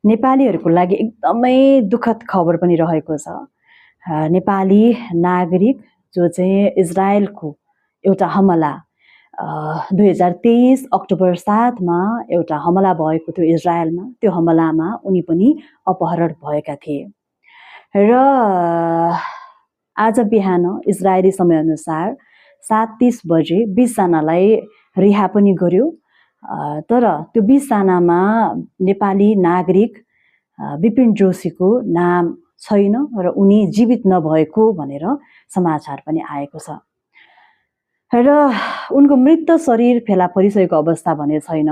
नेपालीहरूको लागि एकदमै दुःखद खबर पनि रहेको छ। नेपाली नागरिक जो चाहिँ इजरायलको एउटा हमला 2023 अक्टोबर 7 मा एउटा हमला भएको थियो इजरायलमा। त्यो हमलामा उनी पनि अपहरण भएका थिए र आज बिहान इजरायली समयअनुसार 7:30 बजे 20 जनालाई रिहा पनि गर्यो। तर त्यो 20 जनामा नेपाली नागरिक विपिन जोशीको नाम छैन र उनी जीवित नभएको भनेर समाचार पनि आएको छ र उनको मृत शरीर फेला परिसकेको अवस्था भने छैन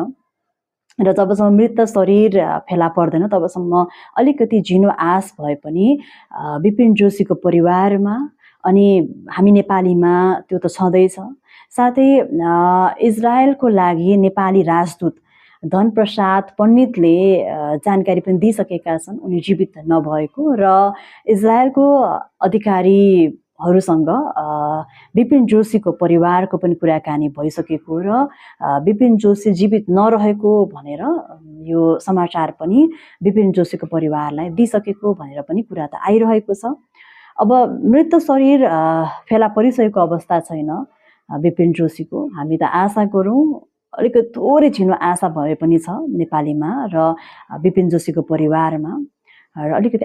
र जबसम्म मृत शरीर फेला पर्दैन तबसम्म अलिकति झिनो आश भए पनि विपिन जोशीको परिवारमा अनि हामी नेपालीमा त्यो त छँदैछ। साथै इजरायलको लागि नेपाली राजदूत धनप्रसाद पण्डितले जानकारी पनि दिइसकेका छन् उनी जीवित नभएको र इजरायलको अधिकारीहरूसँग विपिन जोशीको परिवारको पनि कुराकानी भइसकेको र विपिन जोशी जीवित नरहेको भनेर यो समाचार पनि विपिन जोशीको परिवारलाई दिइसकेको भनेर पनि कुरा त आइरहेको छ। अब मृत शरीर फेला परिसकेको अवस्था छैन विपिन जोशीको। हामी त आशा गरौँ, अलिकति थोरै झिनो आशा भए पनि छ नेपालीमा र विपिन जोशीको परिवारमा र अलिकति